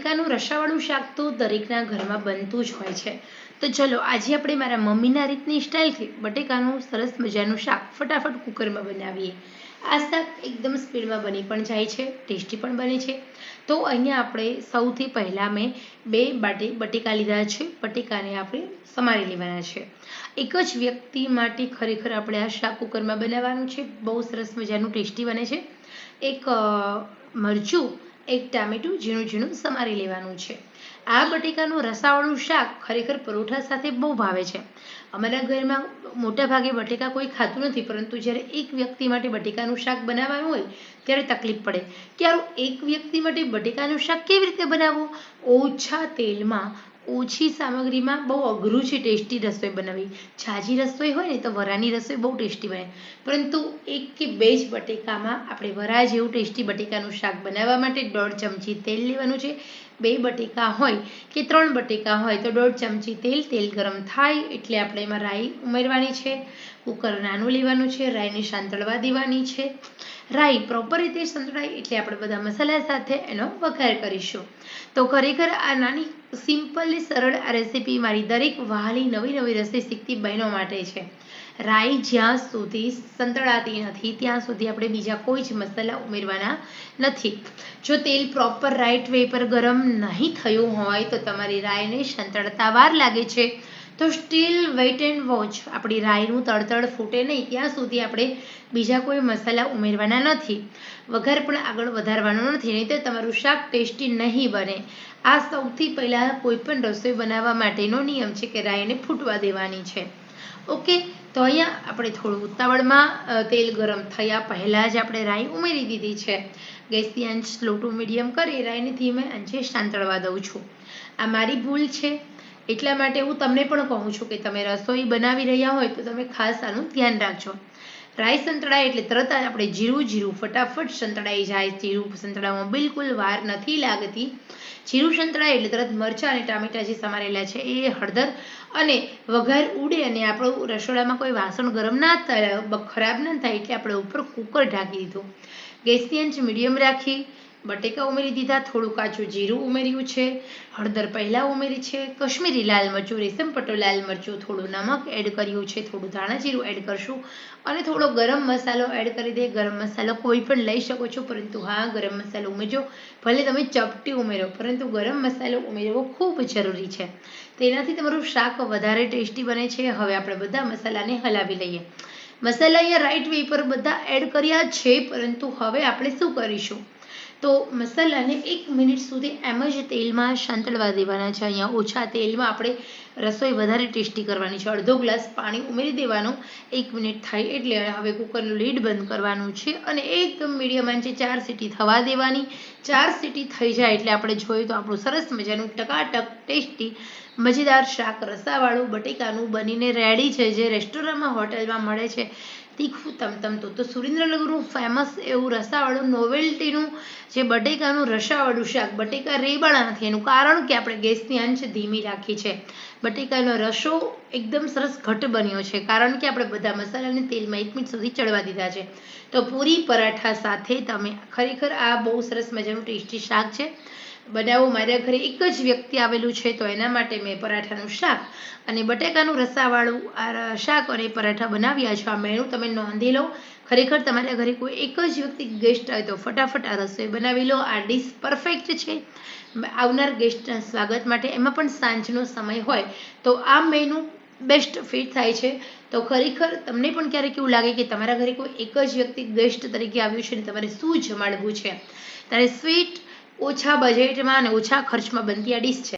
બટેકાનું રસાવાળું શાક તો દરેકના ઘરમાં બનતું જ હોય છે. તો ચલો આજે આપણે મારા મમ્મીના રીતની સ્ટાઇલથી બટેકાનું સરસ મજાનું શાક ફટાફટ કુકરમાં બનાવીએ. આ શાક એકદમ સ્પીડમાં બની પણ જાય છે, ટેસ્ટી પણ બને છે. તો અહીંયા આપણે સૌથી પહેલાં મેં 2 બટેકા લીધા છે. બટેકાને આપણે સમારી લેવાના છે. એક જ વ્યક્તિ માટે ખરેખર આપણે આ શાક કુકરમાં બનાવવાનું છે. બહુ સરસ મજાનું ટેસ્ટી બને છે. એક મરચું, એક ટામેટું ઝીણું ઝીણું સમારી લેવાનું છે. આ બટેકાનું રસાવાળું શાક ખરેખર પરોઠા સાથે બહુ ભાવે છે. અમારા ઘરમાં મોટા ભાગે બટેકા કોઈ ખાતું નથી, પરંતુ જ્યારે એક વ્યક્તિ માટે બટેકાનું શાક બનાવવાનું હોય ત્યારે તકલીફ પડે કે આવું એક વ્યક્તિ માટે બટેકાનું શાક કેવી રીતે બનાવવું. ઓછા તેલમાં, ઓછી સામગ્રીમાં બહુ અઘરું છે ટેસ્ટી રસોઈ બનાવવી. ઝાઝી રસોઈ હોય ને તો વરાની રસોઈ બહુ ટેસ્ટી બને, પરંતુ 1 કે 2 જ બટેકામાં આપણે વરા જેવું ટેસ્ટી બટેકાનું શાક બનાવવા માટે 1.5 ચમચી તેલ લેવાનું છે. 2 બટેકા હોય કે 3 બટેકા હોય તો 1.5 ચમચી તેલ ગરમ થાય એટલે આપણે એમાં રાઈ ઉમેરવાની છે. કુકર નાનું લેવાનું છે, રાઈને સાંતળવા દેવાની છે. રાઈ પ્રોપર રીતે સંતળાય એટલે આપણે બધા મસાલા સાથે એનો વઘાર કરીશું. તો ખરેખર આ નાની સિમ્પલી સરળ આ રેસીપી મારી દરેક વહાલી નવી રસોઈ શીખતી બહેનો માટે છે. રાઈ જ્યાં સુધી સંતળાતી નથી ત્યાં સુધી આપણે બીજા કોઈ જ મસાલા ઉમેરવાના નથી. જો તેલ પ્રોપર રાઈટ વે પર ગરમ નહીં થયું હોય તો તમારી રાઈને સંતળતા વાર લાગે છે, તો સ્ટીલ વેઇટ એન્ડ વોચ. આપણી રાઈનું તળતળ ફૂટે નહીં ત્યાં સુધી આપણે બીજા કોઈ મસાલા ઉમેરવાના નથી. વઘાર પણ આગળ વધારવાનો નથી, નહીં તો તમારું શાક ટેસ્ટી નહીં બને. આ સૌથી પહેલાં કોઈ પણ રસોઈ બનાવવા માટેનો નિયમ છે કે રાઈને ફૂટવા દેવાની છે. ઓકે, તો અહીંયા આપણે થોડું ઉતાવળમાં તેલ ગરમ થયા પહેલાં જ આપણે રાઈ ઉમેરી દીધી છે. ગેસની આંચ સ્લો ટુ મીડિયમ કરી રાઈને ધીમે આંચે સાંતળવા દઉં છું. આ મારી ભૂલ છે, એટલા માટે હું તમને પણ કહું છું કે તમે રસોઈ બનાવી રહ્યા હોય તો તમે ખાસ આનું ધ્યાન રાખજો. રાઈ સંતળાય એટલે તરત જ આપણે જીરું ફટાફટ સંતળાઈ જાય. જીરું સંતળાવવામાં બિલકુલ વાર નથી લાગતી. જીરું સંતળાય એટલે તરત મરચાં અને ટામેટાં જે સમારેલા છે એ, હળદર અને વઘાર ઉડે અને આપણું રસોડામાં કોઈ વાસણ ગરમ ના થાય, ખરાબ ના થાય એટલે આપણે ઉપર કુકર ઢાંકી દીધું. ગેસની આંચ મીડિયમ રાખી બટેકા ઉમેરી દીધા. થોડું કાચું જીરું ઉમેર્યું છે, હળદર પહેલાં ઉમેરી છે, કશ્મીરી લાલ મરચું, રેશમ પટ્ટો લાલ મરચું, થોડું નમક એડ કર્યું છે, થોડું ધાણા જીરું એડ કરશું અને થોડો ગરમ મસાલો એડ કરી દે. ગરમ મસાલો કોઈ પણ લઈ શકો છો, પરંતુ હા, ગરમ મસાલો ઉમેરજો. ભલે તમે ચપટી ઉમેરો, પરંતુ ગરમ મસાલો ઉમેરવો ખૂબ જરૂરી છે. તેનાથી તમારું શાક વધારે ટેસ્ટી બને છે. હવે આપણે બધા મસાલાને હલાવી લઈએ. મસાલા અહીંયા રાઈટ વે પર બધા એડ કર્યા છે, પરંતુ હવે આપણે શું કરીશું તો મસાલાને 1 મિનિટ સુધી એમ જ તેલમાં સાંતળવા દેવાના છે. અહીંયા ઓછા તેલમાં આપણે રસોઈ વધારે ટેસ્ટી કરવાની છે. અડધો ગ્લાસ પાણી ઉમેરી દેવાનું. 1 મિનિટ થાય એટલે હવે કુકરનું લીડ બંધ કરવાનું છે અને એકદમ મીડિયમ આંચે 4 સીટી થવા દેવાની. 4 સીટી થઈ જાય એટલે આપણે જોઈએ તો આપણું સરસ મજાનું ટકાટક ટેસ્ટી મજેદાર શાક રસાવાળું બટેકાનું બનીને રેડી છે, જે રેસ્ટોરન્ટમાં હોટલમાં મળે છે. તીખું તમતમતું તો સુરેન્દ્રનગરનું ફેમસ એવું રસાવાળું નોવેલ્ટીનું જે બટેકાનું રસાવાળું શાક. બટેકા રેબાળા નથી, એનું કારણ કે આપણે ગેસની આંચ ધીમી રાખી છે. બટેકાનો રસો એકદમ સરસ ઘટ બન્યો છે, કારણ કે આપણે બધા મસાલાને તેલમાં 1 મિનિટ સુધી ચડવા દીધા છે. તો પૂરી પરાઠા સાથે તમે ખરેખર આ બહુ સરસ મજાનું ટેસ્ટી શાક છે. બનાવો. મારા ઘરે એક જ વ્યક્તિ આવેલું છે, તો એના માટે મેં પરાઠાનું શાક અને બટેકાનું રસાવાળું આ શાક અને પરાઠા બનાવ્યા છે. આ મેનુ તમે નોંધી લો. ખરેખર તમારા ઘરે કોઈ એક જ વ્યક્તિ ગેસ્ટ આવે તો ફટાફટ આ રસોઈ બનાવી લો. આ ડીશ પરફેક્ટ છે આવનાર ગેસ્ટના સ્વાગત માટે. એમાં પણ સાંજનો સમય હોય તો આ મેનુ બેસ્ટ ફિટ થાય છે. તો ખરેખર તમને પણ ક્યારેક એવું લાગે કે તમારા ઘરે કોઈ એક જ વ્યક્તિ ગેસ્ટ તરીકે આવ્યું છે અને તમારે શું જમાડવું છે, ત્યારે સ્વીટ ઓછા બજેટમાં અને ઓછા ખર્ચમાં બનતી આ ડીશ છે.